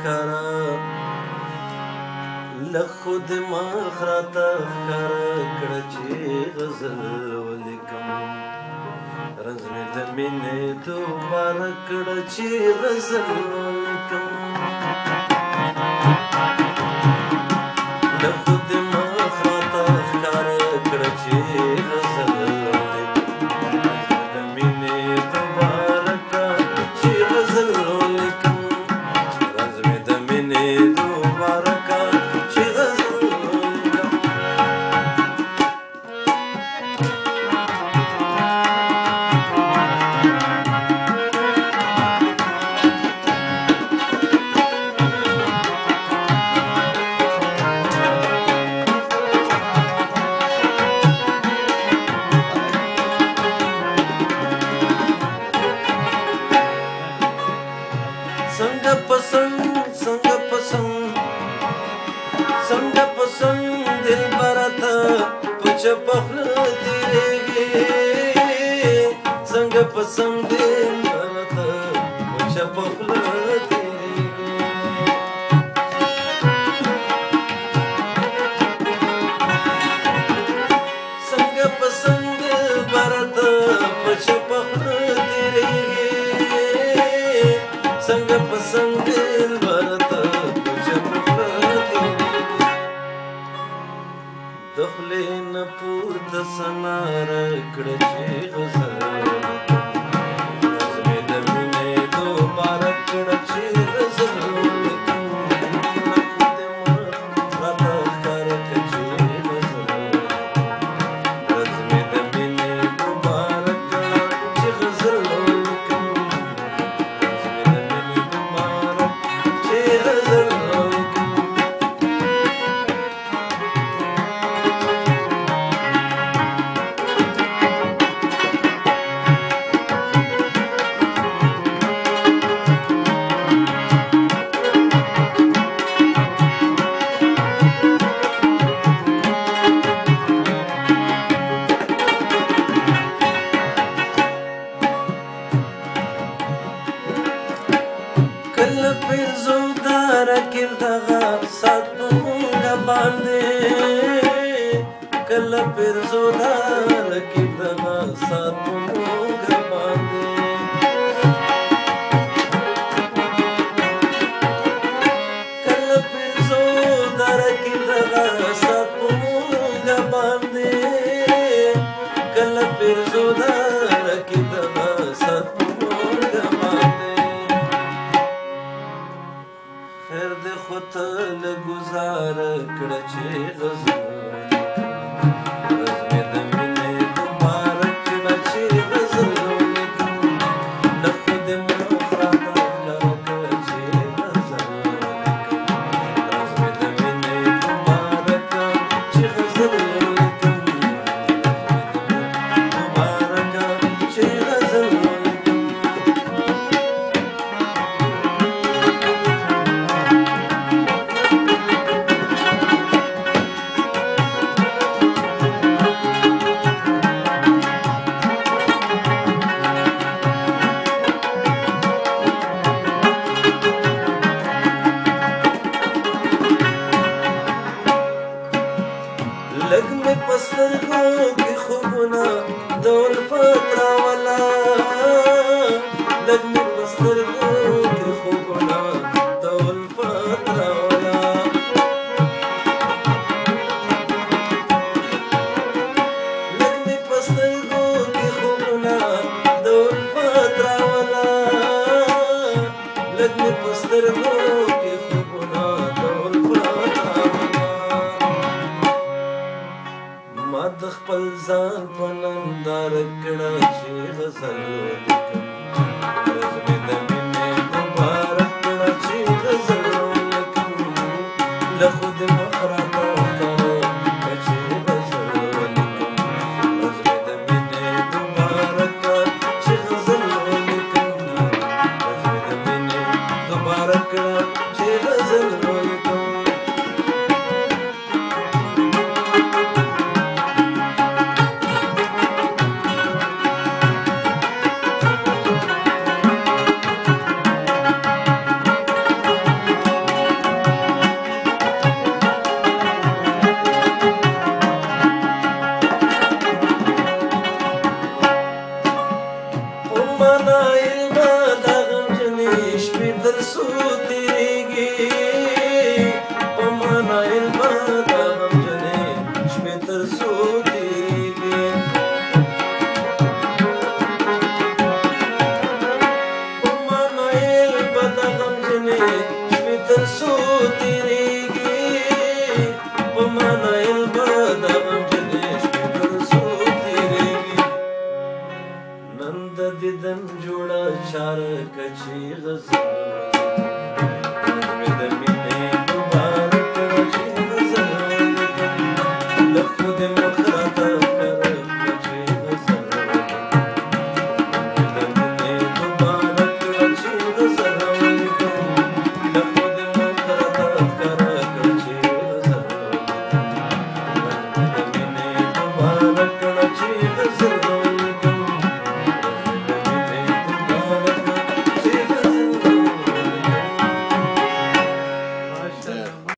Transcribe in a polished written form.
ښکاره له خود مخ راته ښکاره کړه چې غزل ولیکم رنځ مې د مینې دوباره کړه چې غزل ولیکم له خود مخ راته ښکاره کړه چې غزل څنګه پسند دلبره ته په چپه خوله تېرېږې څنګه پسند دلبره ته په چپه خوله تېرېږې څنګه پسند دلبره ته په چپه خوله تېرېږې څنګه پسند دلبره ته په چپه د خولې نه پورته ثنا راکړه چې غزل رنځ مې د مینې دوباره کړه چې غزل ولیکم له خود مخ راته ښکاره کړه چې غزل رنځ مې د مینې دوباره کړه چې غزل ولیکم رنځ مې د مینې دوباره چې غزل کله پرزو دا رکب دغه سات په مونږه باندې کله پرزو دا رکب دغه سات په مونږه باندې کله پرزو دا رکب دغه سات په مونږه باندې کله پرزو دا رکب دغه سات په مونږه باندې خیر دې خو ته له ګزاره کړه چې غزل ولیکم رنځ مې د مینې دوباره کړه چې غزل ولیکم له خود مخ راته ښکاره کړه چې غزل ولیکم رنځ مې د مینې دوباره کړه چې غزل ولیکم رنځ مې د مینې دوباره کړه چې غزل ولیکم لږ مې په سترګو کې خوبونه د الفت راوله لږ مې په سترګو کې خوبونه د الفت راوله لږ مې په سترګو کې خوبونه د الفت راوله لږ مې په سترګو کې خوبونه د الفت راوله ما د خپل ځان په ننداره کړه چې غزل ولیکم رنځ مې د مینې دوباره کړه چې غزل ولیکم له خود مخ راته ښکاره کړه چې غزل ولیکم رنځ مې د مینې دوباره کړه چې غزل ولیکم رنځ مې د مینې دوباره کړه چې غزل ولیکم تیریږي په منایل به د غمجنې شپې تر څو تیریږي په منایل به د غمجنې شپې تر څو تیریږي